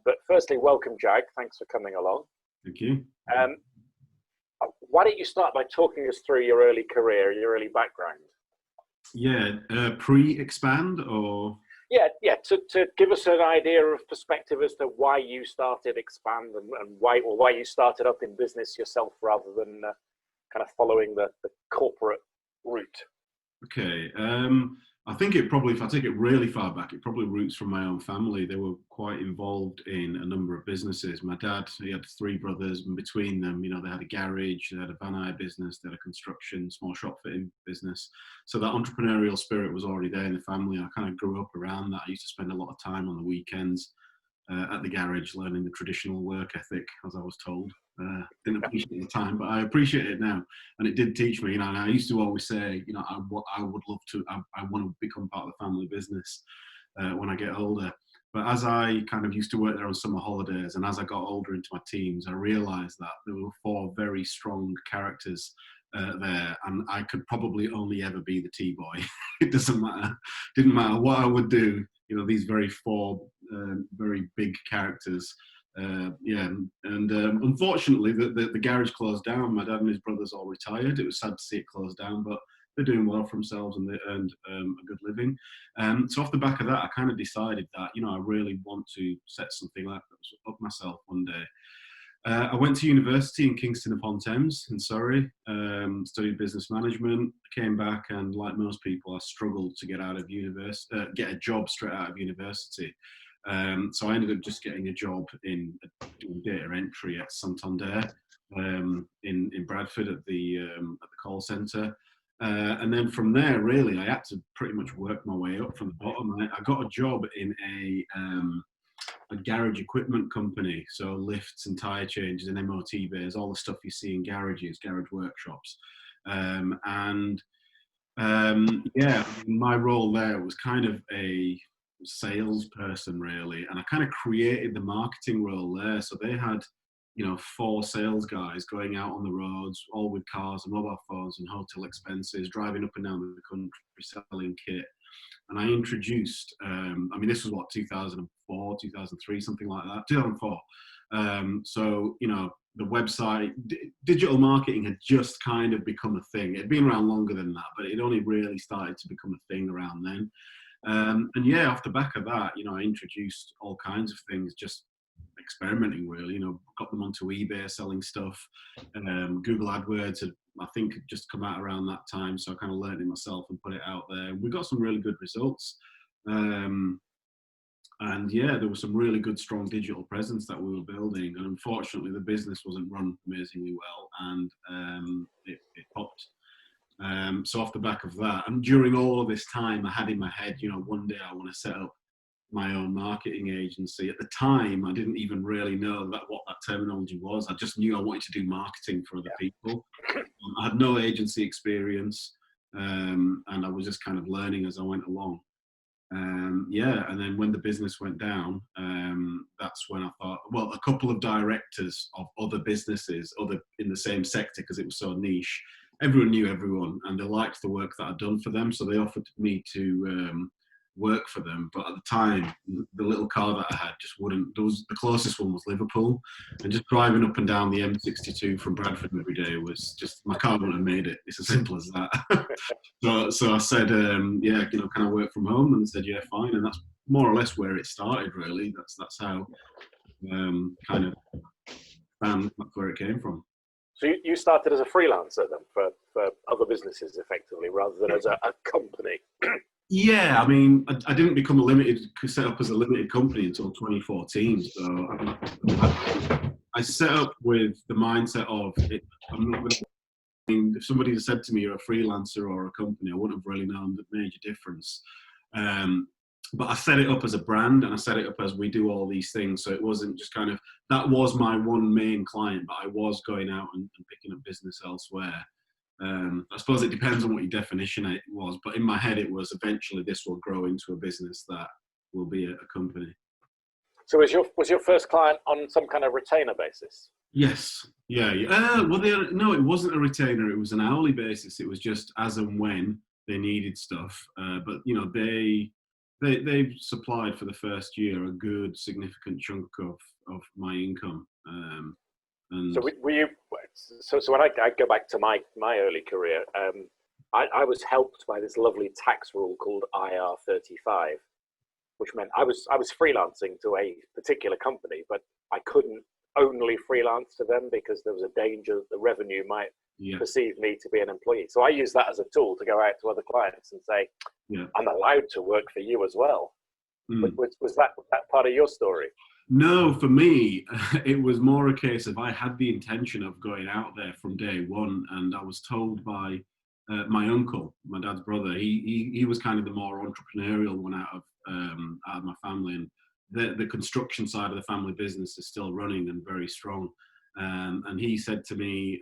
But firstly, welcome, Jag. Thanks for coming along. Thank you. Why don't you start by talking us through your early career, your early background? Yeah, pre-Xpand or? Yeah. To give us an idea of perspective as to why you started Xpand and why you started up in business yourself rather than kind of following the corporate route. Okay. I think it probably, if I take it really far back, it probably roots from my own family. They were quite involved in a number of businesses. My dad, he had three brothers, and between them, they had a garage, they had a van hire business, they had a construction, small shop fitting business. So that entrepreneurial spirit was already there in the family. I kind of grew up around that. I used to spend a lot of time on the weekends at the garage learning the traditional work ethic, as I was told. Didn't appreciate it at the time, but I appreciate it now. And it did teach me, and I used to always say, I would love to, I want to become part of the family business when I get older. But as I kind of used to work there on summer holidays, and as I got older into my teens, I realized that there were four very strong characters there, and I could probably only ever be the T-boy. It didn't matter what I would do. These four very big characters. Unfortunately, the garage closed down. My dad and his brothers all retired. It was sad to see it close down, but they're doing well for themselves and they earned a good living. So off the back of that, I kind of decided that I really want to set something up myself one day. I went to university in Kingston upon Thames in Surrey, studied business management, came back, and like most people, I struggled to get out of get a job straight out of university. So I ended up just getting a job in doing data entry at Santander in Bradford at the call centre. And then from there, really, I had to pretty much work my way up from the bottom. I got a job in a garage equipment company, so lifts and tyre changes and MOT bays, all the stuff you see in garages, garage workshops. My role there was kind of a salesperson, really, and I kind of created the marketing role there. So they had four sales guys going out on the roads, all with cars and mobile phones and hotel expenses, driving up and down the country selling kit. And I introduced, this was 2004, 2003, something like that, 2004. So, the website, digital marketing had just kind of become a thing. It had been around longer than that, but it only really started to become a thing around then. Off the back of that, I introduced all kinds of things, just experimenting really, got them onto eBay selling stuff. Google AdWords had, I think, just come out around that time, so I kind of learned it myself and put it out there. We got some really good results. There was some really good, strong digital presence that we were building, and unfortunately the business wasn't run amazingly well, and it popped. So off the back of that, and during all of this time, I had in my head, one day I want to set up my own marketing agency. At the time, I didn't even really know what that terminology was. I just knew I wanted to do marketing for other people. I had no agency experience, and I was just kind of learning as I went along. And then when the business went down, that's when I thought, a couple of directors of other businesses, in the same sector, because it was so niche, everyone knew everyone, and they liked the work that I'd done for them, so they offered me to work for them. But at the time, the little car that I had just wouldn't. The closest one was Liverpool, and just driving up and down the M62 from Bradford every day was just, my car wouldn't have made it. It's as simple as that. so I said, can I work from home? And they said, yeah, fine. And that's more or less where it started, really. That's how that's where it came from. So you started as a freelancer then for other businesses, effectively, rather than as a company. Yeah, I didn't become set up as a limited company until 2014. So I set up with the mindset of, if somebody had said to me you're a freelancer or a company, I wouldn't have really known the major difference. But I set it up as a brand, and I set it up as we do all these things. So it wasn't just kind of, that was my one main client, but I was going out and picking up business elsewhere. I suppose it depends on what your definition it was, but in my head it was, eventually this will grow into a business that will be a company. So was your first client on some kind of retainer basis? Yes. Yeah. No, it wasn't a retainer. It was an hourly basis. It was just as and when they needed stuff. But they They've supplied for the first year a good significant chunk of my income. And So were you? So when I go back to my early career, I was helped by this lovely tax rule called IR35, which meant I was freelancing to a particular company, but I couldn't only freelance to them because there was a danger that the revenue might perceive me to be an employee. So I used that as a tool to go out to other clients and say, I'm allowed to work for you as well. Was that part of your story? No, for me, it was more a case of I had the intention of going out there from day one, and I was told by my uncle, my dad's brother. He was kind of the more entrepreneurial one out of my family, and the construction side of the family business is still running and very strong. And he said to me,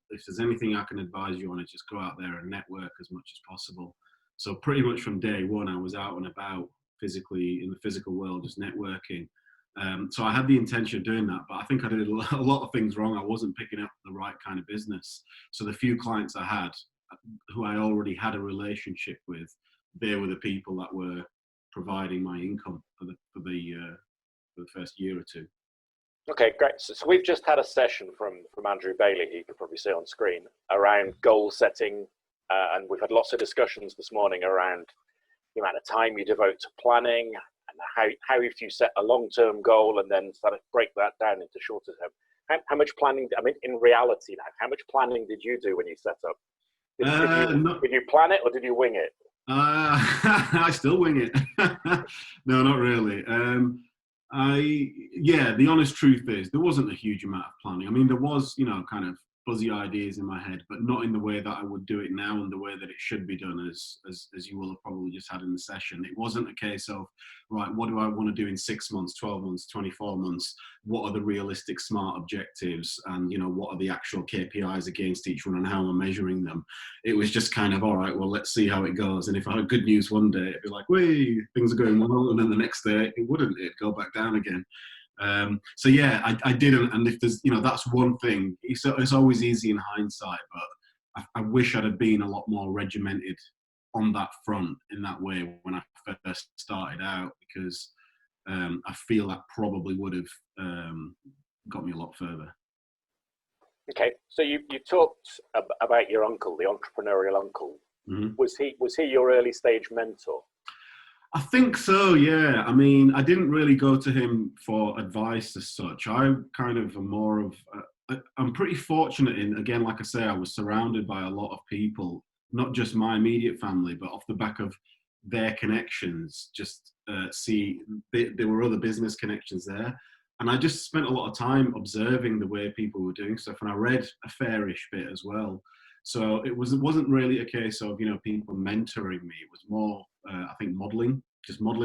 if there's anything I can advise you on, it's just go out there and network as much as possible. So pretty much from day one, I was out and about physically in the physical world, just networking. So I had the intention of doing that, but I think I did a lot of things wrong. I wasn't picking up the right kind of business. So the few clients I had, who I already had a relationship with, they were the people that were providing my income for the first year or two. Okay, great. So we've just had a session from Andrew Bailey, who you can probably see on screen, around goal setting, and we've had lots of discussions this morning around the amount of time you devote to planning, and how if you set a long-term goal and then sort of break that down into shorter term, how much planning, I mean, in reality now, how much planning did you do when you set up? Did you plan it or did you wing it? I still wing it. No, not really. The honest truth is there wasn't a huge amount of planning. I mean, there was, kind of fuzzy ideas in my head, but not in the way that I would do it now and the way that it should be done, as you will have probably just had in the session. It wasn't a case of, right, what do I want to do in 6 months, 12 months, 24 months? What are the realistic smart objectives? And, what are the actual KPIs against each one and how am I measuring them? It was just kind of, all right, well, let's see how it goes. And if I had good news one day, it'd be like, wait, things are going well. And then the next day, it wouldn't. It'd go back down again. I didn't, and if there's, that's one thing. It's always easy in hindsight, but I wish I'd have been a lot more regimented on that front in that way when I first started out, because I feel that probably would have got me a lot further. Okay, so you talked about your uncle, the entrepreneurial uncle. Mm-hmm. Was he your early stage mentor? I think so, yeah. I mean, I didn't really go to him for advice as such. I kind of am more of, I'm pretty fortunate in, again, like I say, I was surrounded by a lot of people, not just my immediate family, but off the back of their connections, there were other business connections there. And I just spent a lot of time observing the way people were doing stuff. And I read a fairish bit as well. So it wasn't really a case of, people mentoring me. It was more, I think, modeling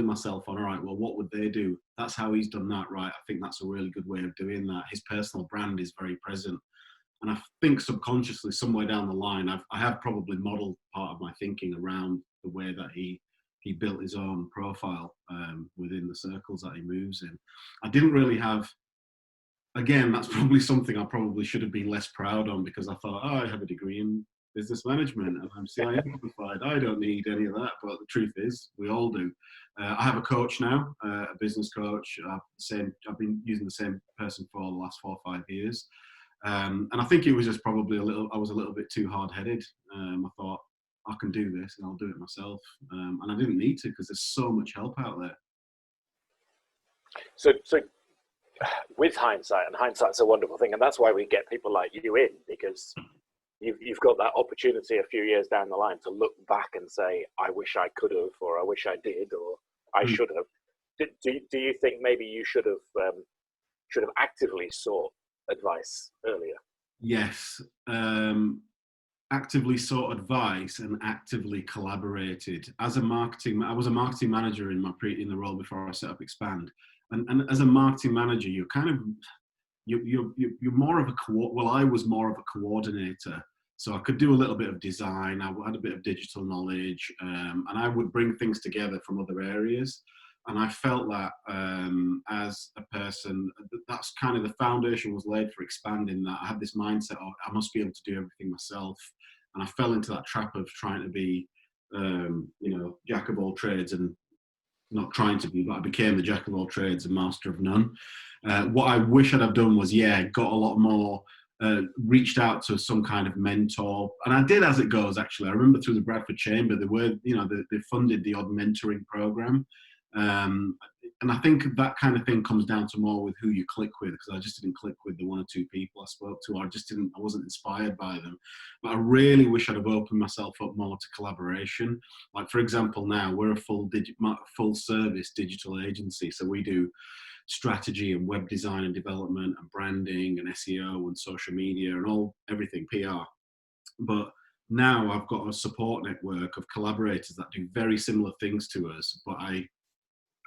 myself on, all right, well, what would they do? That's how he's done that, right? I think that's a really good way of doing that. His personal brand is very present. And I think subconsciously, somewhere down the line, I have probably modeled part of my thinking around the way that he built his own profile within the circles that he moves in. I didn't really have, again, that's probably something I probably should have been less proud on, because I thought, I have a degree in business management and I'm CIM qualified. I don't need any of that. But the truth is, we all do. I have a coach now, a business coach. I've been using the same person for the last 4 or 5 years. And I think it was just probably I was a little bit too hard-headed. I thought, I can do this and I'll do it myself. And I didn't need to, because there's so much help out there. So with hindsight, and hindsight's a wonderful thing, and that's why we get people like you in, because you've got that opportunity a few years down the line to look back and say, I wish I could have, or I wish I did, or I should have. Do you think maybe you should have actively sought advice earlier? Yes, actively sought advice and actively collaborated. I was a marketing manager in the role before I set up Xpand. And as a marketing manager, you're kind of, you're more of I was more of a coordinator. So I could do a little bit of design. I had a bit of digital knowledge, and I would bring things together from other areas. And I felt that as a person, that's kind of the foundation was laid for expanding that. I had this mindset of, I must be able to do everything myself. And I fell into that trap of trying to be, jack of all trades and not trying to be, but I became the jack of all trades and master of none. What I wish I'd have done was, got a lot more, reached out to some kind of mentor. And I did as it goes, actually. I remember through the Bradford Chamber, they funded the odd mentoring program. And I think that kind of thing comes down to more with who you click with, because I just didn't click with the one or two people I spoke to. I wasn't inspired by them. But I really wish I'd have opened myself up more to collaboration. Like, for example, now we're a full service digital agency. So we do strategy and web design and development and branding and SEO and social media and everything PR. But now I've got a support network of collaborators that do very similar things to us, but I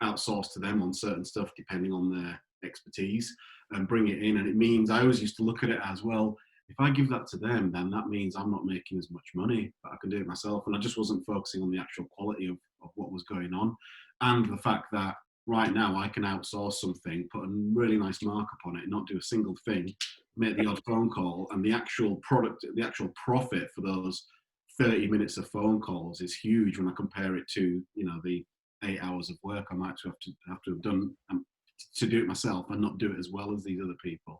outsource to them on certain stuff depending on their expertise and bring it in. And it means, I always used to look at it as, well, if I give that to them, then that means I'm not making as much money, but I can do it myself. And I just wasn't focusing on the actual quality of what was going on, and the fact that right now I can outsource something, put a really nice markup on it, not do a single thing, make the odd phone call, and the actual profit for those 30 minutes of phone calls is huge when I compare it to, the 8 hours of work I might have to have done to do it myself and not do it as well as these other people.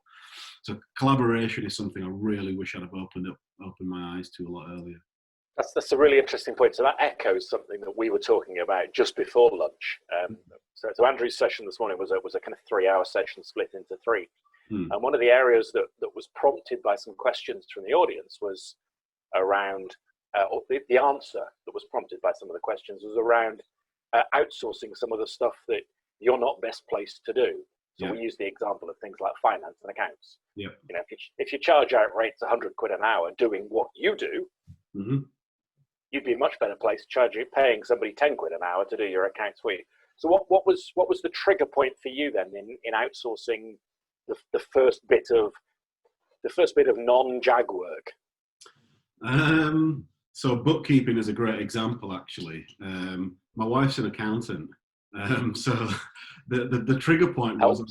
So collaboration is something I really wish I'd have opened my eyes to a lot earlier. That's a really interesting point. So that echoes something that we were talking about just before lunch. So Andrew's session this morning was a kind of 3-hour session split into 3. And one of the areas that was prompted by some questions from the audience was around, or the answer that was prompted by some of the questions was around outsourcing some of the stuff that you're not best placed to do. So we use the example of things like finance and accounts. Yeah. If you charge out rates 100 quid an hour doing what you do, you'd be a much better place paying somebody 10 quid an hour to do your accounts for you. So what was the trigger point for you then in outsourcing the first bit of non-JAG work? So bookkeeping is a great example, actually. My wife's an accountant. So the trigger point was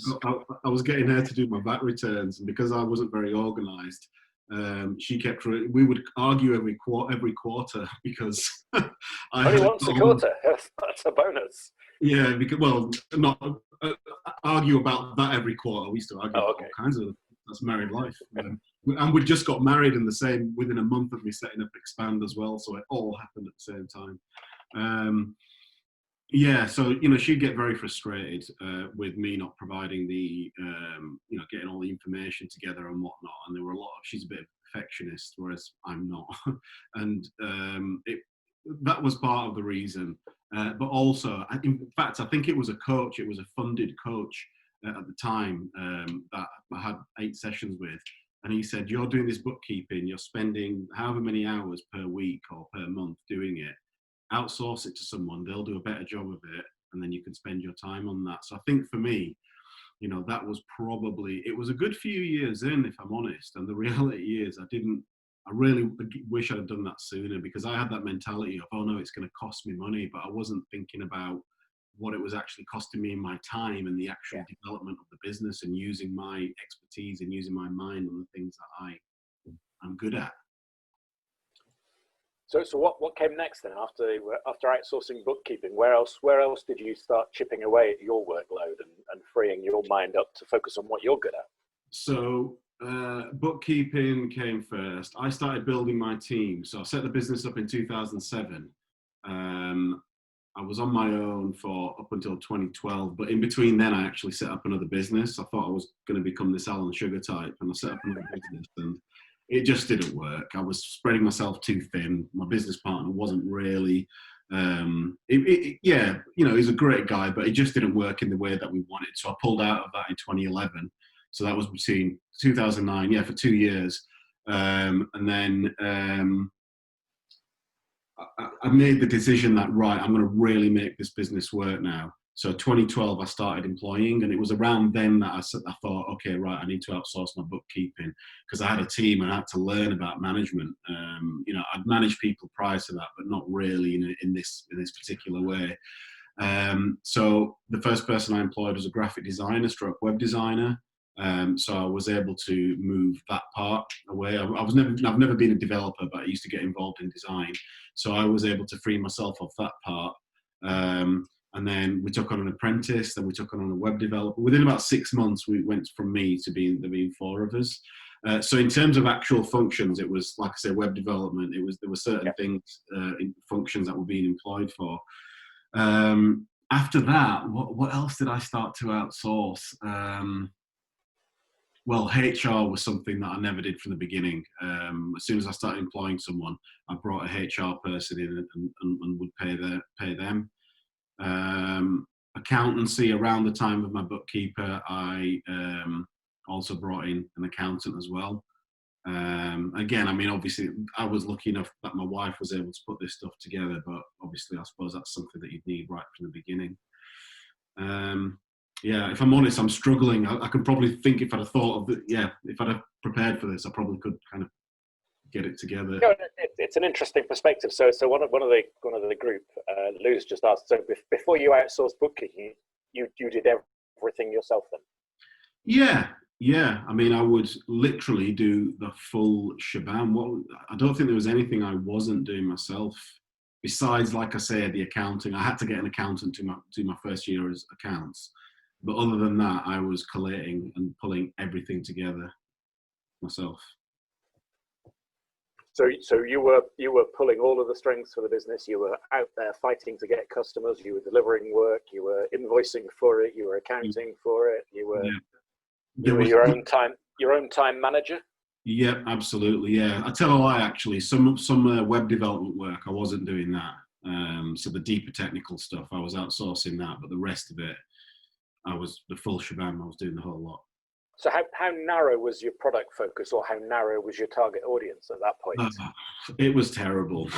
I was getting her to do my VAT returns, and because I wasn't very organised, we would argue every quarter because only once a quarter. That's a bonus. Yeah, because not argue about that every quarter. We used to argue about all kinds of. That's married life. And we'd just got married within a month of me setting up Xpand as well, so it all happened at the same time. So she'd get very frustrated with me not providing the getting all the information together and whatnot. And there were she's a bit of a perfectionist, whereas I'm not. And that was part of the reason. But also, in fact, I think it was a funded coach at the time that I had 8 sessions with. And he said, you're doing this bookkeeping, you're spending however many hours per week or per month doing it. Outsource it to someone, they'll do a better job of it, and then you can spend your time on that. So I think for me, that was it was a good few years in, if I'm honest. And the reality is I really wish I'd have done that sooner, because I had that mentality of, oh no, it's going to cost me money, but I wasn't thinking about what it was actually costing me in my time and the actual development of the business and using my expertise and using my mind on the things that I'm good at. So what came next then after outsourcing bookkeeping? Where else did you start chipping away at your workload and freeing your mind up to focus on what you're good at? So bookkeeping came first. I started building my team. So I set the business up in 2007. I was on my own up until 2012, but in between then I actually set up another business. I thought I was going to become this Alan Sugar type, and I set up another business, and it just didn't work. I was spreading myself too thin. My business partner wasn't really, he's a great guy, but it just didn't work in the way that we wanted. So I pulled out of that in 2011. So that was between 2009, for 2 years. And then I made the decision that, right, I'm going to really make this business work now. So 2012, I started employing, and it was around then that I thought, okay, right, I need to outsource my bookkeeping, because I had a team and I had to learn about management. I'd managed people prior to that, but not really in this particular way. So the first person I employed was a graphic designer / web designer. So I was able to move that part away. I've never been a developer, but I used to get involved in design. So I was able to free myself of that part. And then we took on an apprentice, then we took on a web developer. Within about 6 months, we went from me to there being 4 of us. So in terms of actual functions, it was, like I say, web development. There were certain things, functions that were being employed for. After that, what else did I start to outsource? Well, HR was something that I never did from the beginning. As soon as I started employing someone, I brought a HR person in and would pay them. Accountancy, around the time of my bookkeeper, I also brought in an accountant as well. Again, I mean, obviously, I was lucky enough that my wife was able to put this stuff together, but obviously, I suppose that's something that you'd need right from the beginning. Yeah, if I'm honest, I'm struggling. I can probably think, if I'd have thought of it, if I'd have prepared for this, I probably could kind of get it together. No, it's an interesting perspective. So one of the group, Lou's just asked. So before you outsourced bookkeeping, you did everything yourself then? Yeah. I mean, I would literally do the full shebang. I don't think there was anything I wasn't doing myself. Besides, like I said, the accounting. I had to get an accountant to my first year as accounts. But other than that, I was collating and pulling everything together myself. So you were pulling all of the strings for the business. You were out there fighting to get customers. You were delivering work. You were invoicing for it. You were accounting for it. You were your own time manager. Yeah, absolutely. Yeah, I tell a lie. Actually, some web development work, I wasn't doing that. So the deeper technical stuff, I was outsourcing that, but the rest of it, I was the full shebang. I was doing the whole lot. So how narrow was your product focus, or how narrow was your target audience at that point? It was terrible.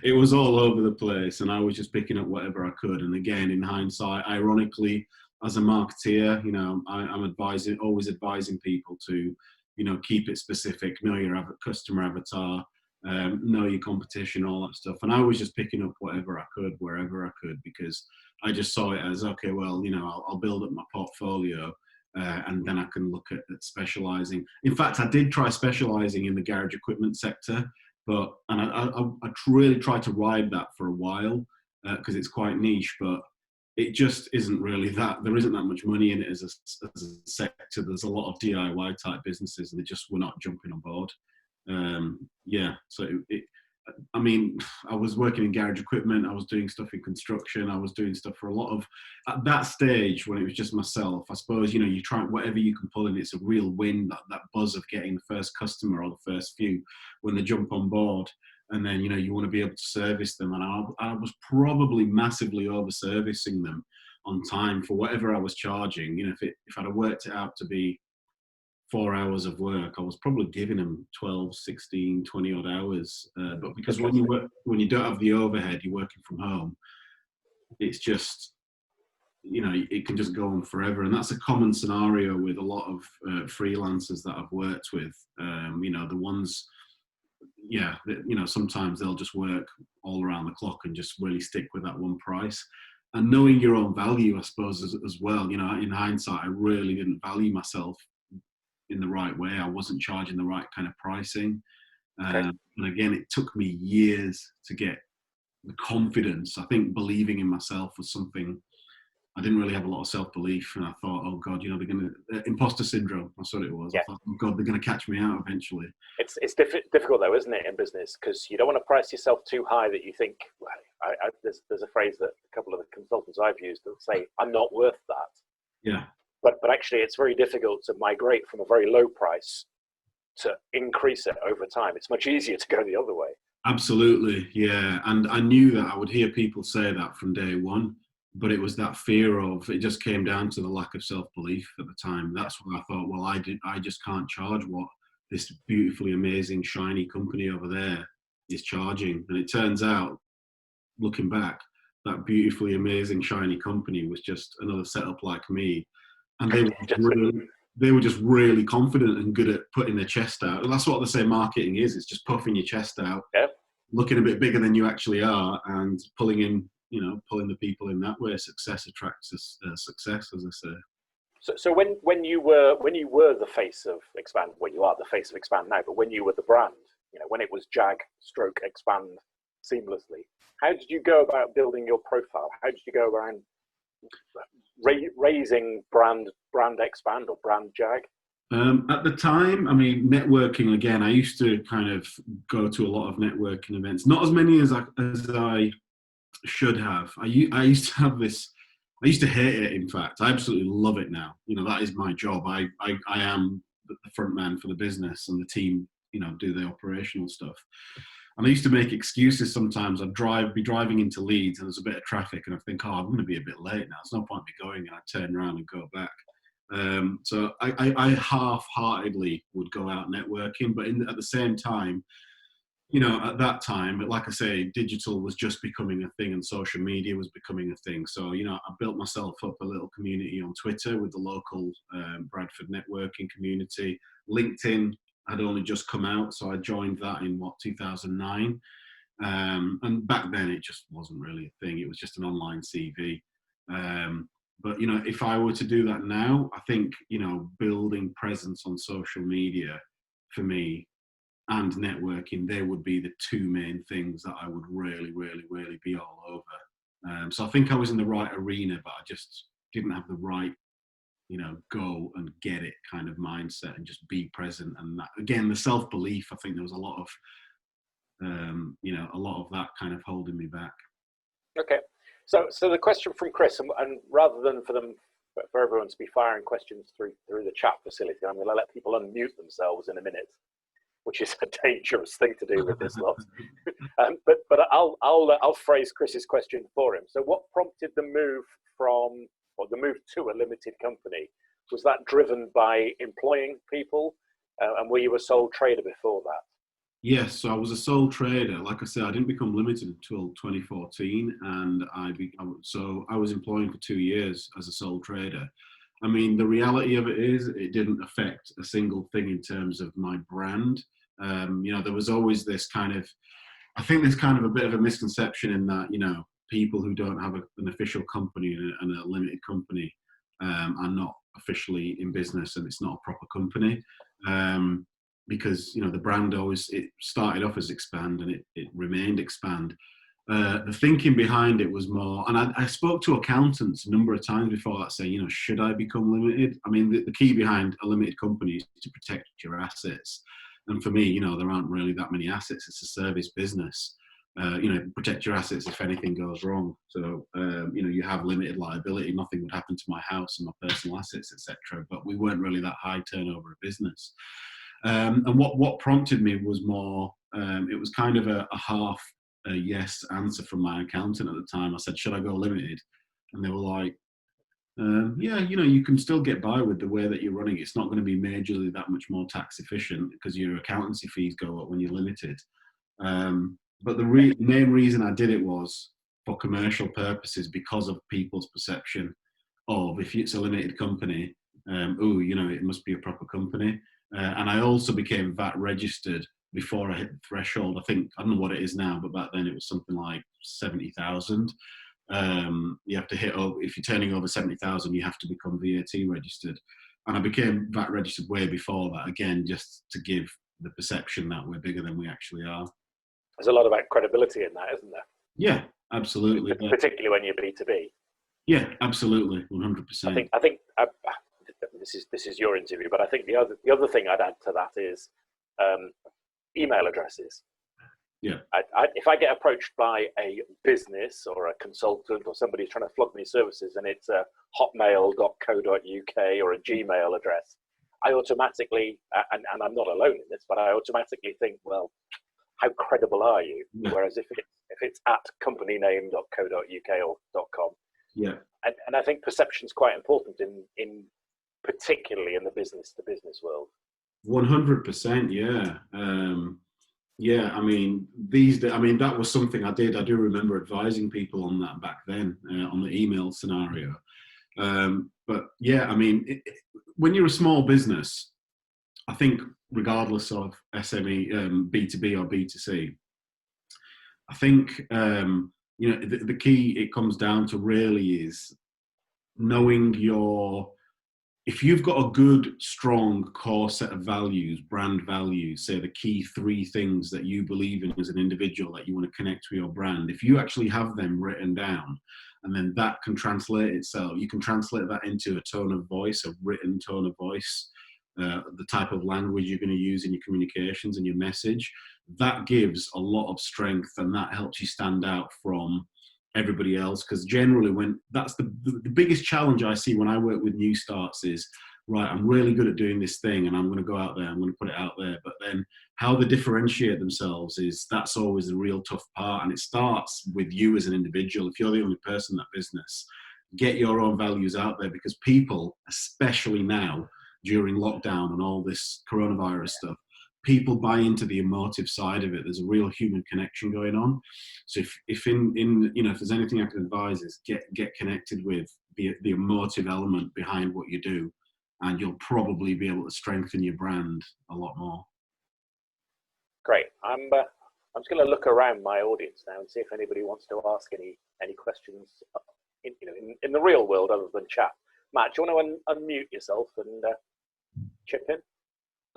It was all over the place, and I was just picking up whatever I could. And again, in hindsight, ironically, as a marketeer, I'm always advising people to, keep it specific, know your customer avatar, know your competition, all that stuff. And I was just picking up whatever I could, wherever I could, because I just saw it as, okay, well, I'll build up my portfolio. And then I can look at specializing. In fact, I did try specializing in the garage equipment sector, but I really tried to ride that for a while because it's quite niche, but it just isn't really that. There isn't that much money in it as a sector. There's a lot of DIY type businesses, and they just were not jumping on board. So I was working in garage equipment. I was doing stuff in construction. I was doing stuff for a lot of, at that stage when it was just myself, I suppose, you try whatever you can pull in. It's a real win, that buzz of getting the first customer or the first few when they jump on board. And then, you want to be able to service them. And I was probably massively over servicing them on time for whatever I was charging. If I'd have worked it out to be 4 hours of work, I was probably giving them 12, 16, 20 odd hours. But because when you don't have the overhead, you're working from home, it's just, it can just go on forever. And that's a common scenario with a lot of freelancers that I've worked with. The ones, sometimes they'll just work all around the clock and just really stick with that one price. And knowing your own value, I suppose, as well, in hindsight, I really didn't value myself in the right way. I wasn't charging the right kind of pricing. And again, it took me years to get the confidence. I think believing in myself was something, I didn't really have a lot of self-belief. And I thought, oh God, they're going to, imposter syndrome, that's what it was. Yeah. I thought, oh God, they're going to catch me out eventually. It's difficult though, isn't it, in business? Because you don't want to price yourself too high that you think, there's a phrase that a couple of the consultants I've used that say, I'm not worth that. Yeah. But actually, it's very difficult to migrate from a very low price to increase it over time. It's much easier to go the other way. Absolutely, yeah. And I knew that I would hear people say that from day one, but it was that fear of, it just came down to the lack of self-belief at the time. That's when I thought, well, I just can't charge what this beautifully amazing, shiny company over there is charging. And it turns out, looking back, that beautifully amazing, shiny company was just another setup like me. And they were just really confident and good at putting their chest out. And that's what they say marketing is. It's just puffing your chest out, looking a bit bigger than you actually are, and pulling the people in that way. Success attracts success, as I say. So when you were the face of Xpand, well, you are the face of Xpand now, but when you were the brand, when it was Jag / Xpand, seamlessly. How did you go about building your profile? How did you go around raising brand Xpand or brand Jag? At the time, I mean, networking again. I used to kind of go to a lot of networking events, not as many as I should have. I used to have this. I used to hate it. In fact, I absolutely love it now. You know, that is my job. I am the front man for the business, and the team, you know, do the operational stuff. And I used to make excuses sometimes. I'd be driving into Leeds and there's a bit of traffic and I think, oh, I'm going to be a bit late now. There's no point me going. And I turn around and go back. So I half-heartedly would go out networking, but at the same time, you know, at that time, like I say, digital was just becoming a thing and social media was becoming a thing. So, you know, I built myself up a little community on Twitter with the local Bradford networking community. LinkedIn had only just come out, so I joined that in 2009. And back then it just wasn't really a thing. It was just an online CV. But, you know, if I were to do that now, I think, you know, building presence on social media for me and networking, they would be the two main things that I would really, really, really be all over. So I think I was in the right arena, but I just didn't have the right, you know, go and get it kind of mindset and just be present. And that, again, the self-belief, I think there was a lot of, you know, a lot of that kind of holding me back. Okay. So the question from Chris, and rather than for everyone to be firing questions through the chat facility, I'm going to let people unmute themselves in a minute, which is a dangerous thing to do with this lot. But I'll phrase Chris's question for him. So what prompted the move to a limited company? Was that driven by employing people, and were you a sole trader before that? Yes, so I was a sole trader. Like I said, I didn't become limited until 2014, and I was employing for 2 years as a sole trader. I mean, the reality of it is it didn't affect a single thing in terms of my brand. You know, there was always this kind of, I think there's kind of a bit of a misconception in that, you know, people who don't have an official company and a limited company are not officially in business, and it's not a proper company. Because, you know, the brand it started off as Xpand and it remained Xpand. The thinking behind it was more, and I spoke to accountants a number of times before that saying, you know, should I become limited? I mean, the key behind a limited company is to protect your assets. And for me, you know, there aren't really that many assets. It's a service business. You know, protect your assets if anything goes wrong. So, you know, you have limited liability. Nothing would happen to my house and my personal assets, etc. But we weren't really that high turnover of business. And what prompted me was more, it was kind of a half yes answer from my accountant at the time. I said, should I go limited? And they were like, yeah, you know, you can still get by with the way that you're running. It's not going to be majorly that much more tax efficient because your accountancy fees go up when you're limited. But the main reason I did it was for commercial purposes, because of people's perception of, if it's a limited company, you know, it must be a proper company. And I also became VAT registered before I hit the threshold. I don't know what it is now, but back then it was something like 70,000. You have to hit, if you're turning over 70,000, you have to become VAT registered. And I became VAT registered way before that, again, just to give the perception that we're bigger than we actually are. There's a lot about credibility in that, isn't there? Yeah, absolutely. Particularly when you're B2B. Yeah, absolutely, 100%. I think this is your interview, but I think the other thing I'd add to that is email addresses. Yeah. If I get approached by a business or a consultant or somebody trying to flog me services and it's a hotmail.co.uk or a Gmail address, I automatically, and I'm not alone in this, but I automatically think, well, how credible are you? Yeah. Whereas if it's at companyname.co.uk or .com, yeah, and I think perception's quite important in particularly in the business to business world. 100%, yeah. Yeah, I mean, that was something I did. I do remember advising people on that back then, on the email scenario. But yeah, I mean, when you're a small business, I think regardless of SME, B2B or B2C, I think, you know, the key it comes down to really is knowing your if you've got a good, strong core set of values, brand values, say the key 3 things that you believe in as an individual that you want to connect with your brand, if you actually have them written down, and then that can translate itself, you can translate that into a tone of voice, a written tone of voice, the type of language you're going to use in your communications and your message, that gives a lot of strength, and that helps you stand out from everybody else. Because generally, when that's the biggest challenge I see when I work with new starts is, right, I'm really good at doing this thing and I'm going to go out there, I'm going to put it out there, but then how they differentiate themselves that's always the real tough part. And it starts with you as an individual. If you're the only person in that business, get your own values out there, because people, especially now during lockdown and all this coronavirus stuff, people buy into the emotive side of it. There's a real human connection going on. So if there's anything I can advise is get connected with the emotive element behind what you do, and you'll probably be able to strengthen your brand a lot more. Great. I'm just going to look around my audience now and see if anybody wants to ask any questions in the real world other than chat. Matt, do you want to unmute yourself and chip in?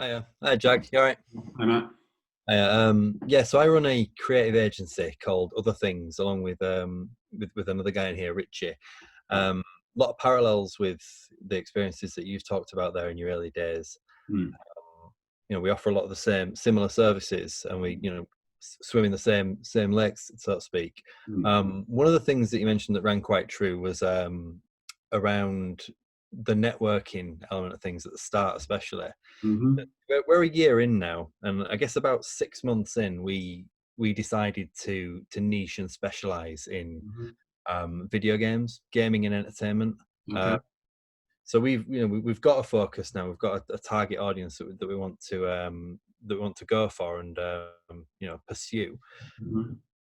Hiya. Hi, Jag. You all right? Hi, Matt. Hiya. So I run a creative agency called Other Things, along with another guy in here, Richie. A lot of parallels with the experiences that you've talked about there in your early days. We offer a lot of the similar services, and we, swim in the same lakes, so to speak. One of the things that you mentioned that rang quite true was around the networking element of things at the start, especially. We're a year in now, and I guess about 6 months in, we decided to niche and specialize in video games, gaming and entertainment. Okay. So we've got a focus now. We've got a target audience that we want to go for and pursue.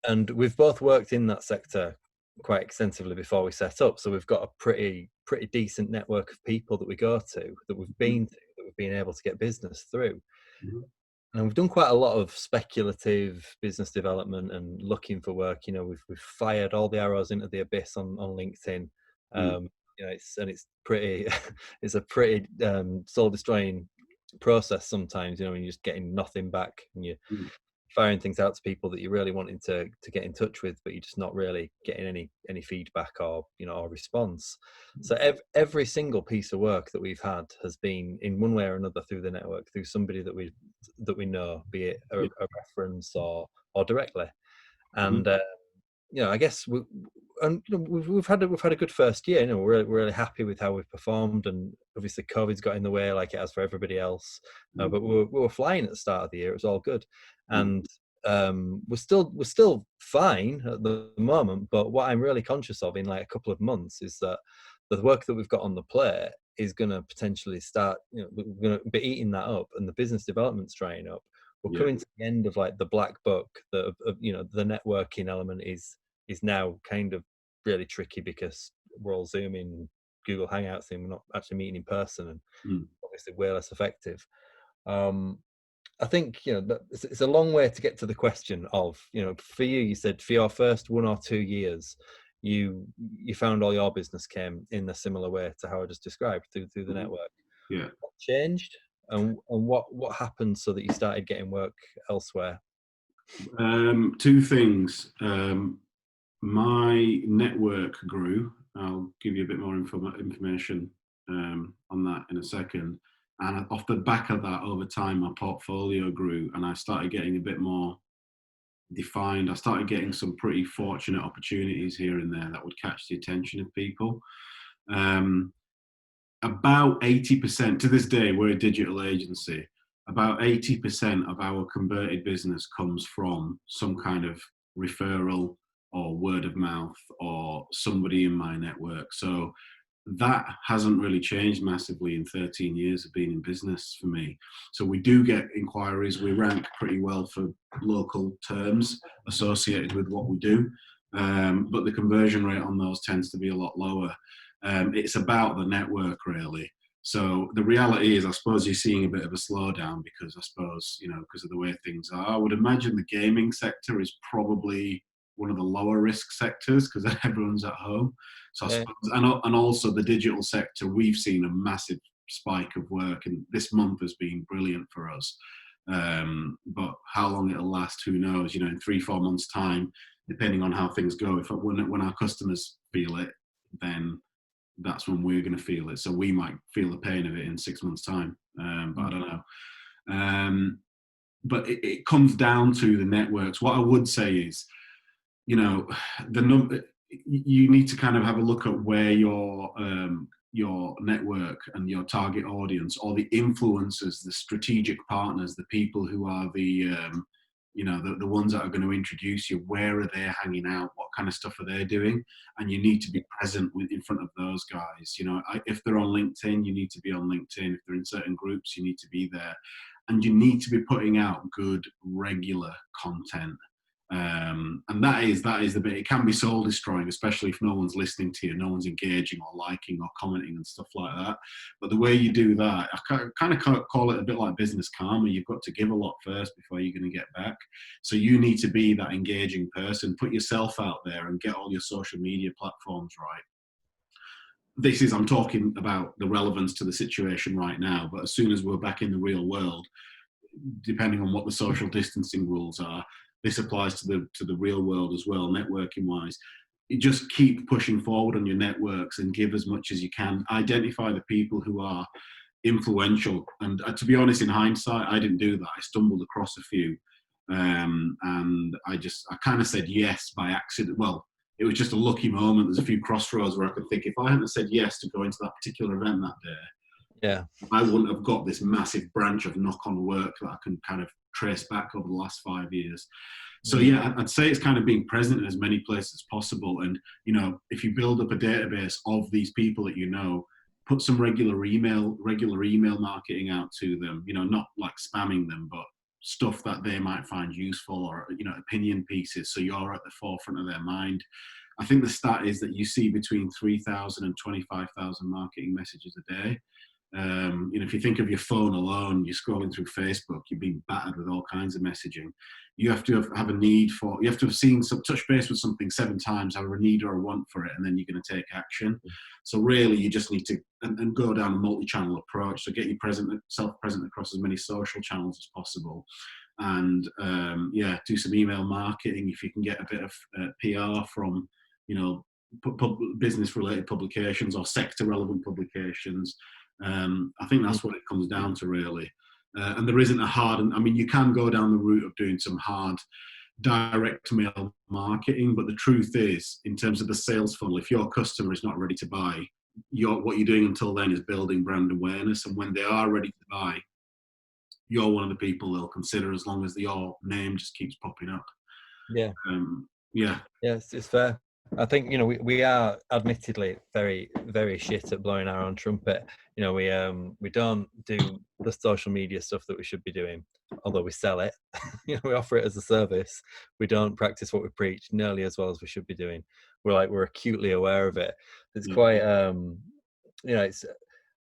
And we've both worked in that sector quite extensively before we set up, so we've got a pretty decent network of people that we go to, that we've been able to get business through. And we've done quite a lot of speculative business development and looking for work. We've fired all the arrows into the abyss on LinkedIn. It's pretty it's a pretty soul destroying process sometimes, when you're just getting nothing back, and you're firing things out to people that you're really wanting to get in touch with, but you're just not really getting any feedback or response. So every single piece of work that we've had has been in one way or another through the network, through somebody that we know, be it a reference or directly. And I guess we've had a good first year. We're really happy with how we've performed, and obviously COVID's got in the way, like it has for everybody else. But we were flying at the start of the year. It was all good, and we're still fine at the moment. But what I'm really conscious of in like a couple of months is that the work that we've got on the plate is going to potentially start. We're going to be eating that up, and the business development's drying up. We're coming to the end of like the black book. The networking element is now kind of really tricky, because we're all Zooming, Google Hangouts, and we're not actually meeting in person, and obviously way less effective. I think it's a long way to get to the question of, for you said for your first 1 or 2 years, you found all your business came in a similar way to how I just described, through the network. What changed, and what happened so that you started getting work elsewhere? 2 things. My network grew. I'll give you a bit more information on that in a second. And off the back of that, over time, my portfolio grew, and I started getting a bit more defined. I started getting some pretty fortunate opportunities here and there that would catch the attention of people. About 80%, to this day, we're a digital agency. About 80% of our converted business comes from some kind of referral or word of mouth or somebody in my network. So that hasn't really changed massively in 13 years of being in business for me. So we do get inquiries. We rank pretty well for local terms associated with what we do. But the conversion rate on those tends to be a lot lower. It's about the network, really. So the reality is, I suppose you're seeing a bit of a slowdown because of the way things are. I would imagine the gaming sector is probably one of the lower risk sectors because everyone's at home. So I Yeah. suppose, and also the digital sector, we've seen a massive spike of work, and this month has been brilliant for us. But how long it'll last, who knows? You know, in 3-4 months' time, depending on how things go, when our customers feel it, then that's when we're going to feel it. So we might feel the pain of it in 6 months' time, but I don't know. But it comes down to the networks. What I would say is, you know, you need to kind of have a look at where your network and your target audience, or the influencers, the strategic partners, the people who are the ones that are going to introduce you, where are they hanging out, what kind of stuff are they doing, and you need to be present in front of those guys. You know, if they're on LinkedIn, you need to be on LinkedIn. If they're in certain groups, you need to be there, and you need to be putting out good regular content. And that is the bit. It can be soul destroying, especially if no one's listening to you, no one's engaging or liking or commenting and stuff like that. But the way you do that, I kind of call it a bit like business karma. You've got to give a lot first before you're going to get back. So you need to be that engaging person. Put yourself out there and get all your social media platforms right. I'm talking about the relevance to the situation right now, but as soon as we're back in the real world, depending on what the social distancing rules are, this applies to the real world as well, networking wise. You just keep pushing forward on your networks and give as much as you can. Identify the people who are influential. And to be honest, in hindsight, I didn't do that. I stumbled across a few. And I kind of said yes by accident. Well, it was just a lucky moment. There's a few crossroads where I could think, if I hadn't said yes to go into that particular event that day, yeah, I wouldn't have got this massive branch of knock-on work that I can kind of trace back over the last 5 years. So yeah, I'd say it's kind of being present in as many places as possible. And, you know, if you build up a database of these people that you know, put some regular email marketing out to them, you know, not like spamming them, but stuff that they might find useful, or, you know, opinion pieces, so you're at the forefront of their mind. I think the stat is that you see between 3,000 and 25,000 marketing messages a day. You know, if you think of your phone alone, you're scrolling through Facebook, you're being battered with all kinds of messaging. You have to have a need for, you have to have seen some, touch base with something 7 times, have a need or a want for it, and then you're going to take action. So really, you just need to and go down a multi-channel approach. So get yourself present across as many social channels as possible, and do some email marketing if you can get a bit of PR from, you know, business-related publications or sector-relevant publications. I think that's what it comes down to, really. And there isn't a hard, I mean, you can go down the route of doing some hard direct mail marketing, but the truth is, in terms of the sales funnel, if your customer is not ready to buy, what you're doing until then is building brand awareness. And when they are ready to buy, you're one of the people they'll consider, as long as your name just keeps popping up. Yeah. Yeah, it's fair. I think, you know, we are admittedly very, very shit at blowing our own trumpet. You know, we don't do the social media stuff that we should be doing, although we sell it. You know, we offer it as a service. We don't practice what we preach nearly as well as we should be doing. We're acutely aware of it. It's quite, you know,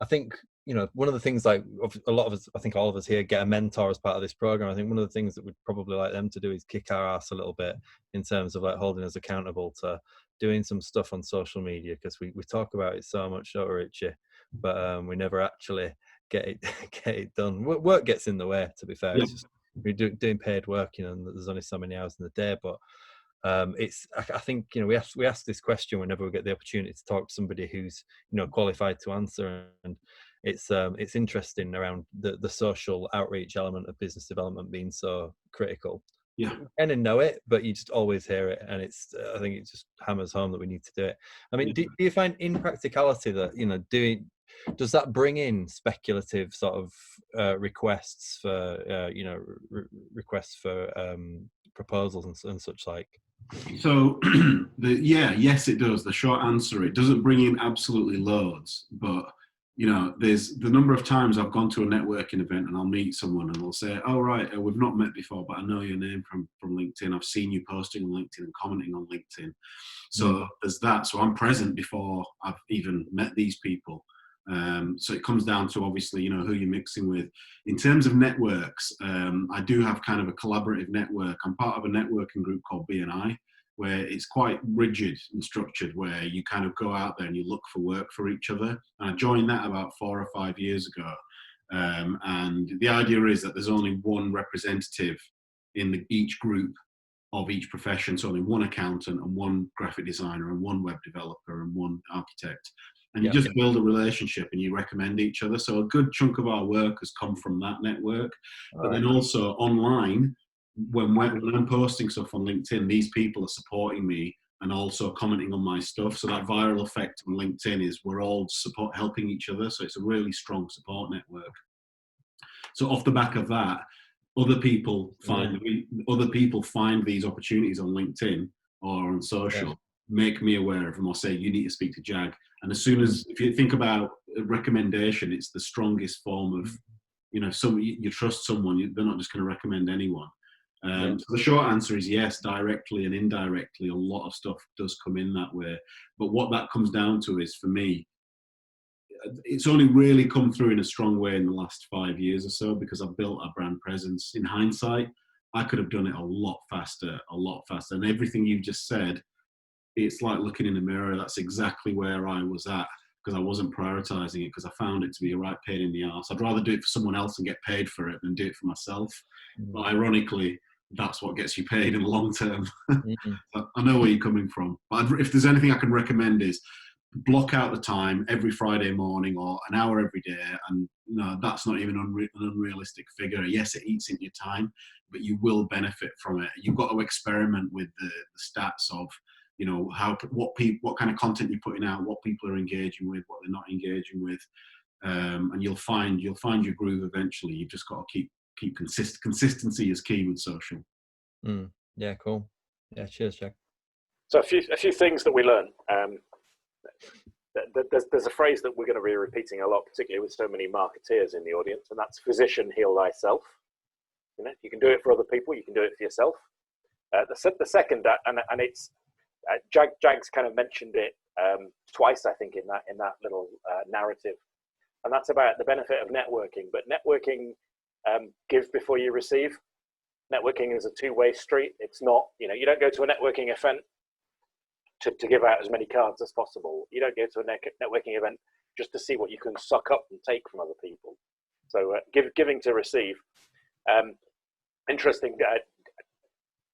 I think, you know, one of the things, like a lot of us, I think all of us here get a mentor as part of this program. I think one of the things that we'd probably like them to do is kick our ass a little bit in terms of like holding us accountable to doing some stuff on social media, because we talk about it so much, don't we, Richie? But we never actually get it done. Work gets in the way, to be fair. Yeah. It's just we're doing paid work, you know, and there's only so many hours in the day. But I think, you know, we ask this question whenever we get the opportunity to talk to somebody who's, you know, qualified to answer, and it's interesting around the social outreach element of business development being so critical. Yeah, And know it, but you just always hear it, and it's I think it just hammers home that we need to do it. I mean, do you find in practicality that, you know, does that bring in speculative sort of requests for requests for proposals and such like? So yes, it does. The short answer, it doesn't bring in absolutely loads, but, you know, there's the number of times I've gone to a networking event and I'll meet someone and they'll say, oh, right, we've not met before, but I know your name from LinkedIn. I've seen you posting on LinkedIn and commenting on LinkedIn. So there's that. So I'm present before I've even met these people. So it comes down to, obviously, you know, who you're mixing with. In terms of networks, I do have kind of a collaborative network. I'm part of a networking group called BNI. where it's quite rigid and structured, where you kind of go out there and you look for work for each other. And I joined that about 4 or 5 years ago. And the idea is that there's only one representative in each group of each profession, so only one accountant and one graphic designer and one web developer and one architect. And you just build a relationship and you recommend each other. So a good chunk of our work has come from that network. But then also online, when I'm posting stuff on LinkedIn, these people are supporting me and also commenting on my stuff. So that viral effect on LinkedIn is we're all helping each other. So it's a really strong support network. So off the back of that, other people find these opportunities on LinkedIn or on social, make me aware of them, or say, you need to speak to Jag. And as soon as, if you think about a recommendation, it's the strongest form of, you trust someone, they're not just going to recommend anyone. So the short answer is yes, directly and indirectly, a lot of stuff does come in that way. But what that comes down to is, for me, it's only really come through in a strong way in the last 5 years or so, because I've built a brand presence. In hindsight, I could have done it a lot faster. And everything you've just said, it's like looking in the mirror. That's exactly where I was at, because I wasn't prioritizing it, because I found it to be a right pain in the arse. I'd rather do it for someone else and get paid for it than do it for myself. But ironically, that's what gets you paid in the long term. I know where you're coming from. But if there's anything I can recommend, is block out the time every Friday morning or an hour every day. And no, that's not even an unrealistic figure. Yes, it eats into your time, but you will benefit from it. You've got to experiment with the stats of, what kind of content you're putting out, what people are engaging with, what they're not engaging with, and you'll find your groove eventually. You've just got to keep consistency is key with social. Yeah, cool. Yeah, cheers, Jack. So a few things that we learn. There's a phrase that we're going to be repeating a lot, particularly with so many marketeers in the audience, and that's physician, heal thyself. You can do it for other people, you can do it for yourself. The second, and it's Jag's kind of mentioned it twice, I think, in that little narrative, and that's about the benefit of networking. But networking, give before you receive. Networking is a two-way street. It's not, you don't go to a networking event to give out as many cards as possible. You don't go to a networking event just to see what you can suck up and take from other people. So giving to receive. Interesting,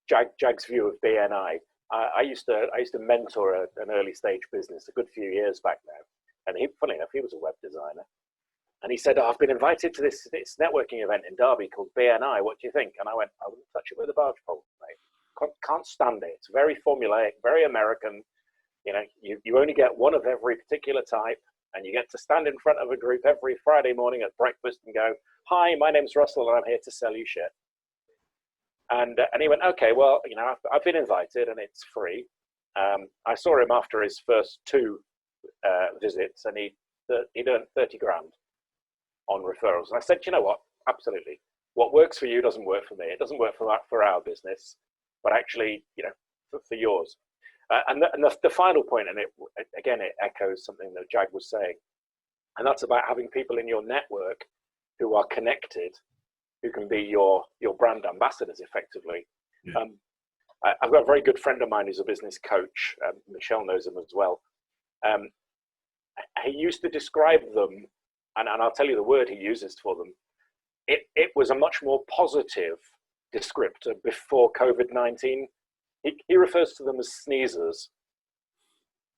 Jag's view of BNI. I used to mentor an early stage business a good few years back now, and funny enough, he was a web designer, and he said, I've been invited to this networking event in Derby called BNI. What do you think? And I went, I wouldn't touch it with a barge pole, mate. Can't stand it. It's very formulaic, very American. You only get one of every particular type, and you get to stand in front of a group every Friday morning at breakfast and go, hi, my name's Russell and I'm here to sell you shit. And he went, okay, well, I've been invited and it's free. I saw him after his first 2 visits, and he'd earned 30 grand on referrals. And I said, you know what? Absolutely. What works for you doesn't work for me. It doesn't work for our business, but actually, for yours. And the final point, and it echoes something that Jag was saying, and that's about having people in your network who are connected, who can be your brand ambassadors effectively. Yeah. I've got a very good friend of mine who's a business coach. Michelle knows him as well. He used to describe them, and I'll tell you the word he uses for them. It was a much more positive descriptor before COVID-19. He refers to them as sneezers.